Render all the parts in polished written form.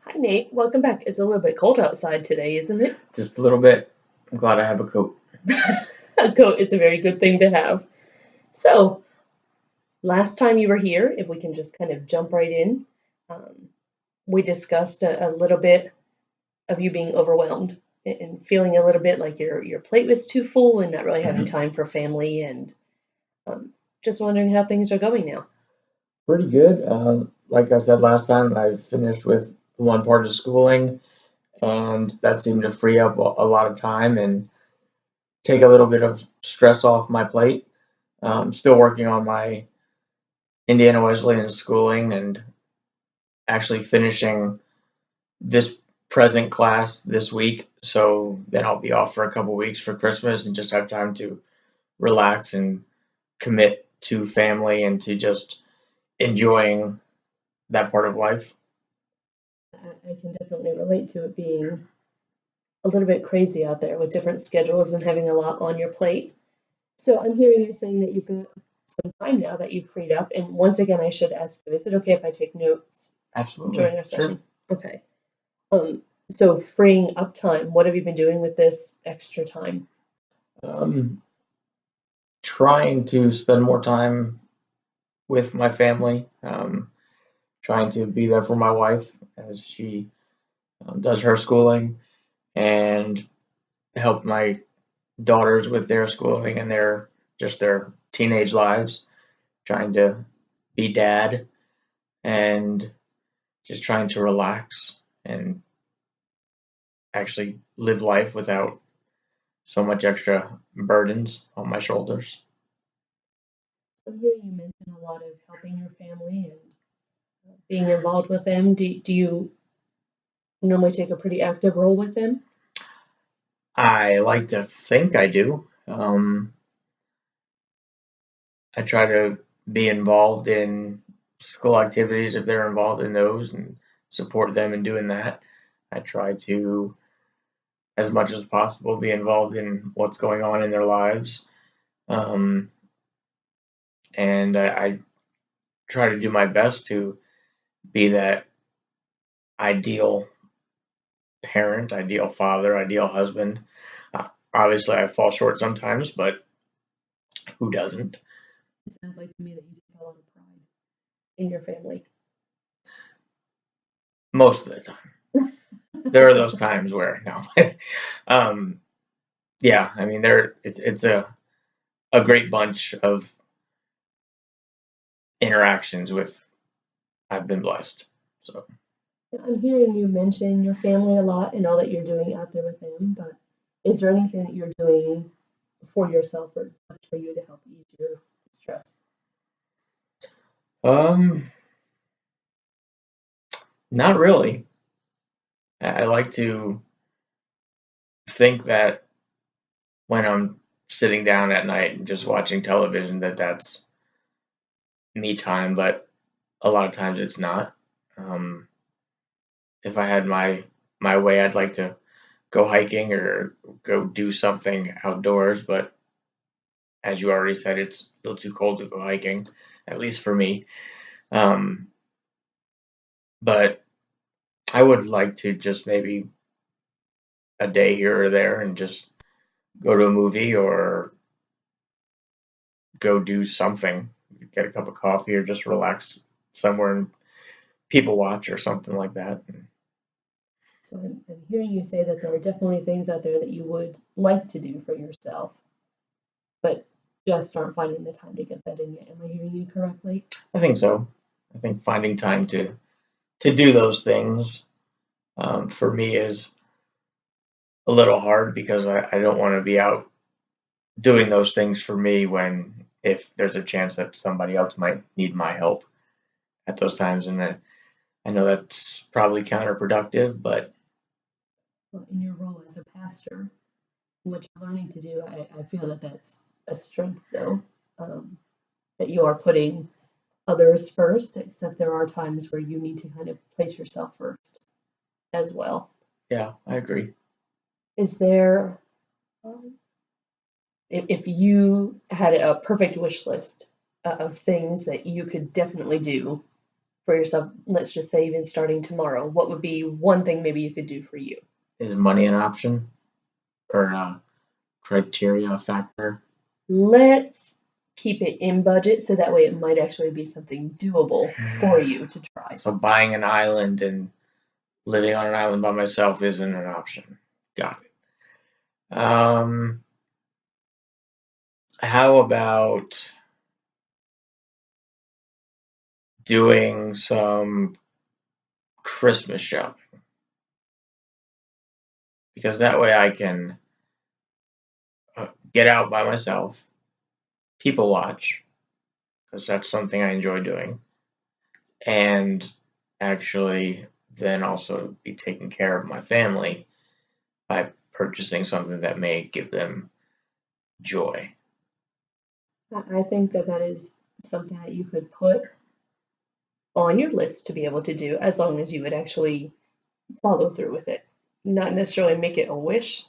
Hi Nate, welcome back. It's a little bit cold outside today, isn't it? Just a little bit. I'm glad I have a coat. A coat is a very good thing to have. So, last time you were here, if we can just kind of jump right in, um, we discussed a little bit of you being overwhelmed and feeling a little bit like your plate was too full and not really having hmm time for family, and um, just wondering how things are going now. Pretty good. Like I said last time, I finished with one part of schooling, and that seemed to free up a lot of time and take a little bit of stress off my plate. Still working on my Indiana Wesleyan schooling and actually finishing this present class this week. So then I'll be off for a couple weeks for Christmas and just have time to relax and commit to family and to just enjoying that part of life. I can definitely relate to it being a little bit crazy out there with different schedules and having a lot on your plate. So I'm hearing you saying that you've got some time now that you've freed up. And once again, I should ask you, is it okay if I take notes Absolutely. during our Sure. session? Okay. So freeing up time, what have you been doing with this extra time? Um, Trying to spend more time with my family, trying to be there for my wife as she does her schooling and help my daughters with their schooling and their teenage lives, trying to be dad and just trying to relax and actually live life without so much extra burdens on my shoulders. So I'm hearing you mention a lot of helping your family and being involved with them. Do you normally take a pretty active role with them? I like to think I do. I try to be involved in school activities if they're involved in those and support them in doing that. I try to, as much as possible, be involved in what's going on in their lives. Um, and I try to do my best to be that ideal parent, ideal father, ideal husband. Obviously, I fall short sometimes, but who doesn't? It sounds like to me that you take a lot of pride in your family. Most of the time. There are those times where no. um, yeah, I mean, it's a great bunch of interactions with. I've been blessed. So, I'm hearing you mention your family a lot and all that you're doing out there with them, but is there anything that you're doing for yourself or just for you to help ease your stress? um, not really. I like to think that when I'm sitting down at night and just watching television, that's me time, but a lot of times it's not. Um, if I had my way, I'd like to go hiking or go do something outdoors, but as you already said, it's a little too cold to go hiking, at least for me. Um, but I would like to just maybe a day here or there and just go to a movie or go do something, get a cup of coffee or just relax somewhere and people watch or something like that. So I'm hearing you say that there are definitely things out there that you would like to do for yourself, but just aren't finding the time to get that in yet. Am I hearing you correctly? I think so. I think finding time to do those things for me is a little hard because I don't want to be out doing those things for me when if there's a chance that somebody else might need my help at those times. And I know that's probably counterproductive, but Well, in your role as a pastor, what you're learning to do, I feel that that's a strength, though, that you are putting others first, except there are times where you need to kind of place yourself first as well. yeah, I agree. Is there, um, if you had a perfect wish list of things that you could definitely do for yourself, let's just say even starting tomorrow, what would be one thing maybe you could do for you? Is money an option or a criteria, a factor? Let's keep it in budget so that way it might actually be something doable for you to try. So buying an island and living on an island by myself isn't an option. Got it. How about doing some Christmas shopping? Because that way I can get out by myself, people watch, because that's something I enjoy doing, and actually then also be taking care of my family by purchasing something that may give them joy. I think that that is something that you could put on your list to be able to do as long as you would actually follow through with it. Not necessarily make it a wish,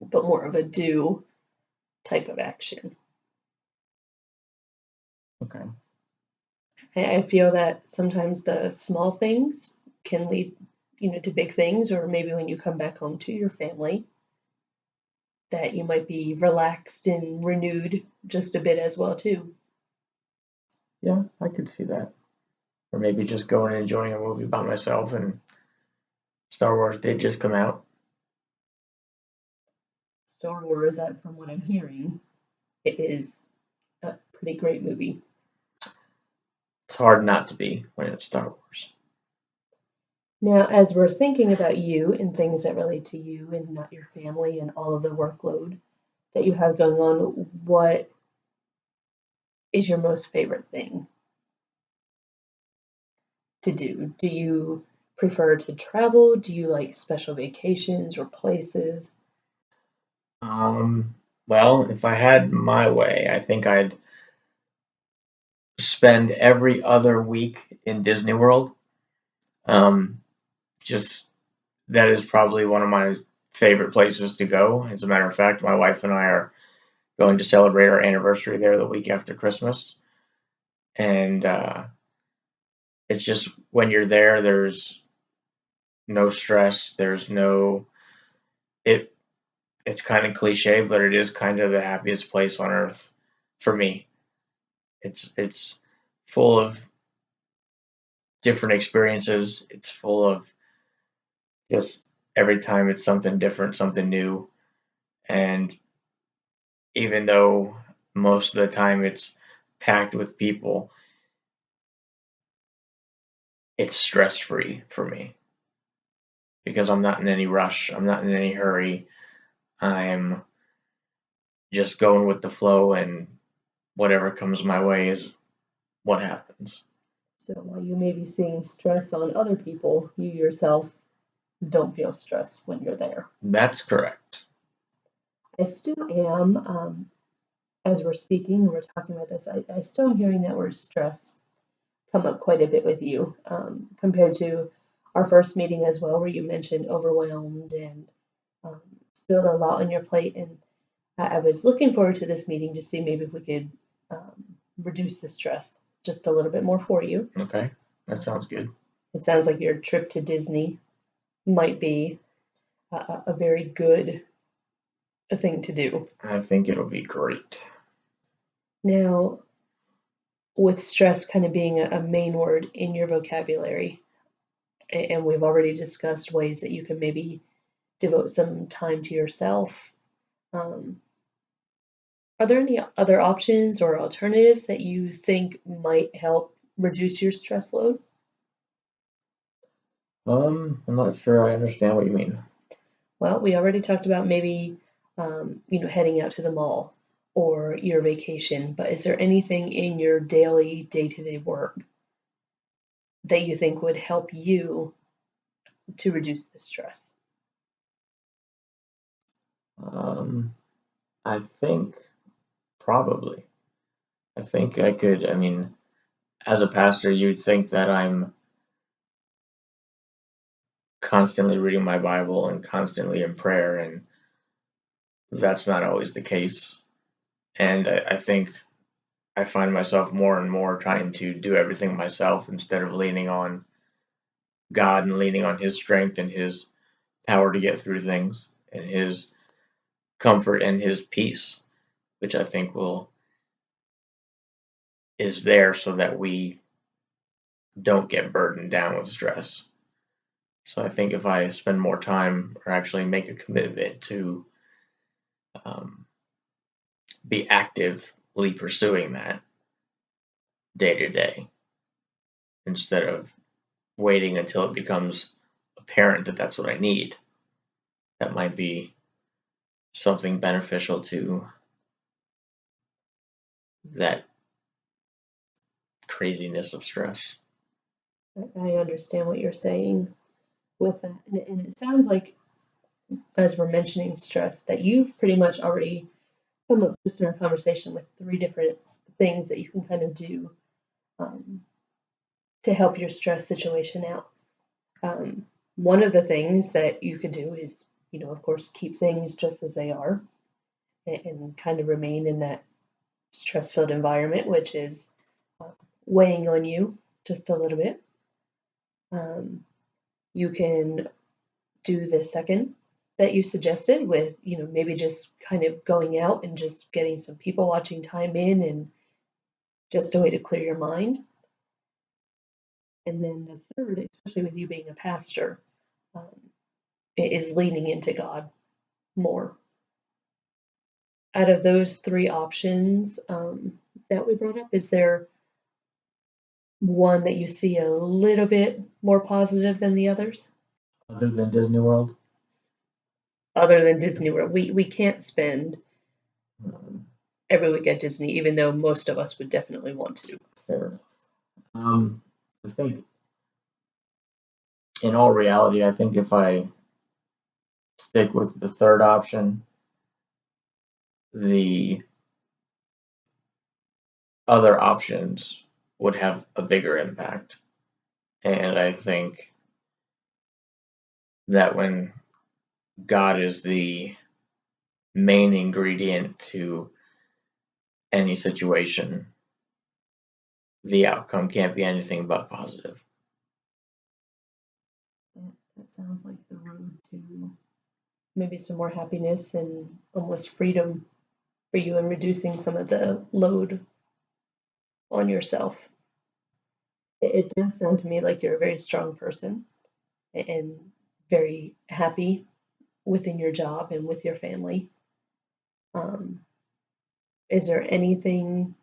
but more of a do type of action. Okay. I feel that sometimes the small things can lead, to big things, or maybe when you come back home to your family, that you might be relaxed and renewed just a bit as well too. Yeah, I could see that. Or maybe just going and enjoying a movie by myself, and Star Wars did just come out. Star Wars, from what I'm hearing, it is a pretty great movie. It's hard not to be when it's Star Wars. Now, as we're thinking about you and things that relate to you and not your family and all of the workload that you have going on, what is your most favorite thing to do? Do you prefer to travel? Do you like special vacations or places? Um, well, if I had my way, I think I'd spend every other week in Disney World. Um, just that is probably one of my favorite places to go. As a matter of fact, my wife and I are going to celebrate our anniversary there the week after Christmas, and it's just when you're there, there's no stress. There's no it. It's kind of cliche, but it is kind of the happiest place on earth for me. It's full of different experiences. It's full of just every time it's something different, something new. And even though most of the time it's packed with people, it's stress free for me because I'm not in any rush. I'm not in any hurry. I'm just going with the flow, and whatever comes my way is what happens. So while you may be seeing stress on other people, you yourself don't feel stressed when you're there. That's correct. I still am, as we're speaking and we're talking about this, I still am hearing that word stress come up quite a bit with you, compared to our first meeting as well, where you mentioned overwhelmed and um, still a lot on your plate. And I was looking forward to this meeting to see maybe if we could um, reduce the stress just a little bit more for you. Okay, that sounds good. It sounds like your trip to Disney might be a very good thing to do. I think it'll be great. Now, with stress kind of being a main word in your vocabulary, and we've already discussed ways that you can maybe devote some time to yourself. Um, are there any other options or alternatives that you think might help reduce your stress load? I'm not sure I understand what you mean. Well, we already talked about maybe, heading out to the mall or your vacation, but is there anything in your daily, day-to-day work that you think would help you to reduce the stress? Um, I think probably. I think I could. I mean, as a pastor, you'd think that I'm constantly reading my Bible and constantly in prayer, and that's not always the case. And I think I find myself more and more trying to do everything myself instead of leaning on God and leaning on His strength and His power to get through things and His comfort and His peace, which I think will is there so that we don't get burdened down with stress. So I think if I spend more time or actually make a commitment to um, be actively pursuing that day to day instead of waiting until it becomes apparent that that's what I need, that might be something beneficial to that craziness of stress. I understand what you're saying with that. And it sounds like, as we're mentioning stress, that you've pretty much already come up just in our conversation with three different things that you can kind of do um, to help your stress situation out. One of the things that you could do is, of course, keep things just as they are and kind of remain in that stress filled environment, which is uh, weighing on you just a little bit. Um, you can do the second that you suggested with, maybe just kind of going out and just getting some people watching time in and just a way to clear your mind. And then the third, especially with you being a pastor, um, is leaning into God more. Out of those three options that we brought up, is there one that you see a little bit more positive than the others? Other than Disney World? Other than Disney World, we can't spend every week at Disney, even though most of us would definitely want to. Fair enough. I think, in all reality, I think if I stick with the third option, the other options would have a bigger impact. And I think that when God is the main ingredient to any situation, the outcome can't be anything but positive. That sounds like the road to maybe some more happiness and almost freedom for you in reducing some of the load on yourself. It does sound to me like you're a very strong person and very happy within your job and with your family. Um, is there anything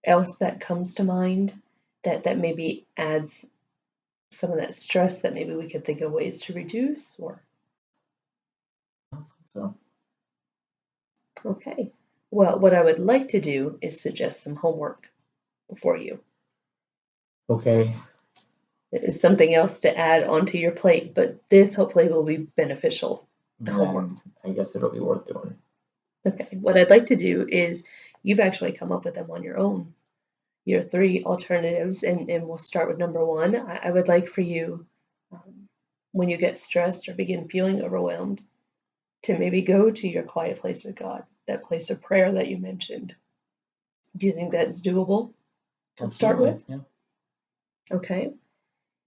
else that comes to mind that maybe adds some of that stress that maybe we could think of ways to reduce? Or So, okay, well, what I would like to do is suggest some homework for you. okay, It's something else to add onto your plate, but this hopefully will be beneficial homework. then I guess it'll be worth doing. Okay, what I'd like to do is you've actually come up with them on your own, your three alternatives, and we'll start with number one. I would like for you, when you get stressed or begin feeling overwhelmed, to maybe go to your quiet place with God, that place of prayer that you mentioned. Do you think that's doable to start Absolutely, with? yeah. Okay.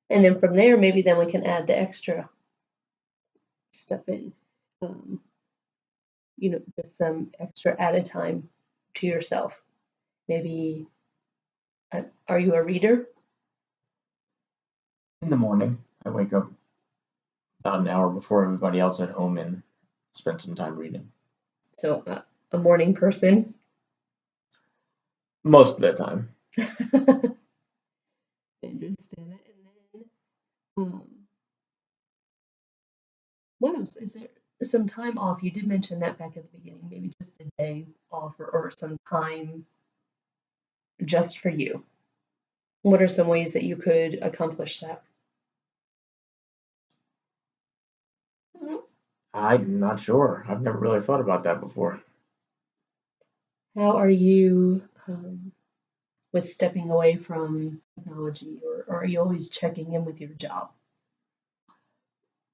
And then from there, maybe then we can add the extra stuff in. Um, just some extra added time to yourself. Maybe, are you a reader? In the morning, I wake up about an hour before everybody else at home and spend some time reading. So, a morning person. Most of the time. I understand that. And then, what else? Is there some time off? You did mention that back at the beginning, maybe just a day off or some time just for you. What are some ways that you could accomplish that? I'm not sure. I've never really thought about that before. How are you with stepping away from technology, or are you always checking in with your job?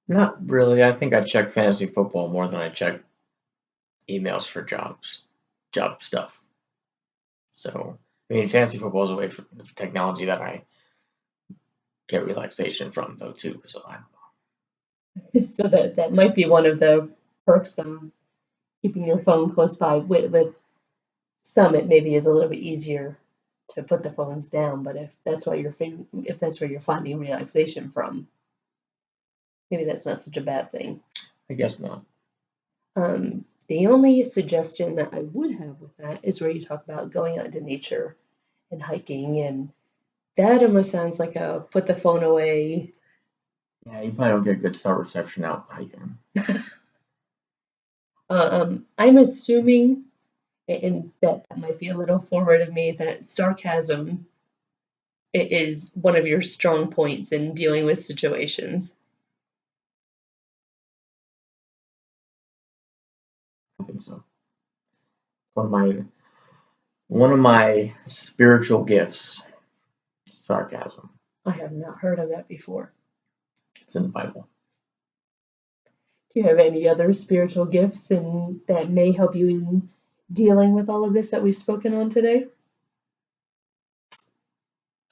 Not really. I think I check fantasy football more than I check emails for job stuff. So I mean, fantasy football is a way for technology that I get relaxation from, though, too. So I don't know. So that might be one of the perks of keeping your phone close by. With some, it maybe is a little bit easier to put the phones down, but if that's where you're finding relaxation from, maybe that's not such a bad thing. I guess not. The only suggestion that I would have with that is where you talk about going out into nature and hiking, and that almost sounds like a put the phone away. Yeah, you probably don't get good cell reception out hiking. I'm assuming, and that might be a little forward of me, that sarcasm is one of your strong points in dealing with situations. I think so. One of my spiritual gifts, sarcasm. I have not heard of that before. It's in the Bible. Do you have any other spiritual gifts and that may help you in dealing with all of this that we've spoken on today?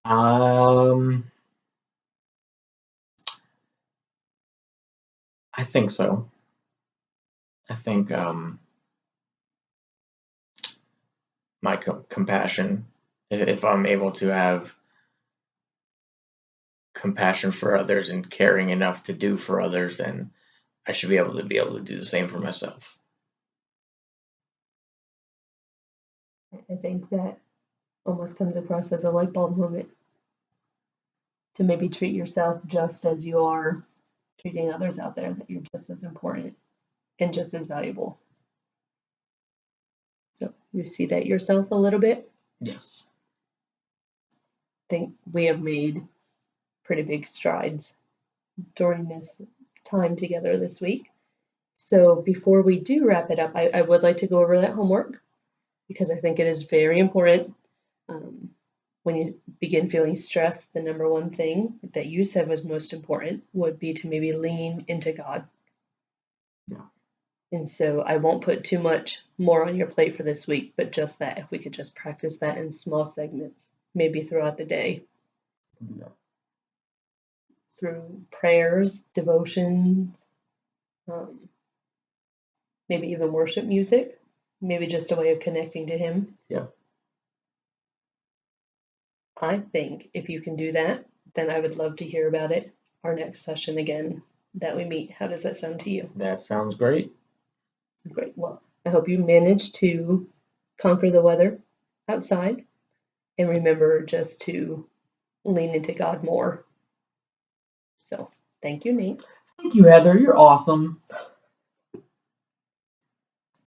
I think so. I think my compassion, if I'm able to have compassion for others and caring enough to do for others, then I should be able to do the same for myself. I think that almost comes across as a light bulb moment to maybe treat yourself just as you are treating others out there, that you're just as important and just as valuable. So you see that yourself a little bit. Yes. I think we have made pretty big strides during this time together this week. So before we do wrap it up, I would like to go over that homework because I think it is very important. When you begin feeling stressed, the number one thing that you said was most important would be to maybe lean into God. Yeah. And so I won't put too much more on your plate for this week, but just that if we could just practice that in small segments, maybe throughout the day, Yeah. through prayers, devotions, um, maybe even worship music, maybe just a way of connecting to Him. Yeah. I think if you can do that, then I would love to hear about it our next session again that we meet. How does that sound to you? That sounds great. Great. Well, I hope you manage to conquer the weather outside and remember just to lean into God more. So, thank you, Nate. Thank you, Heather. You're awesome.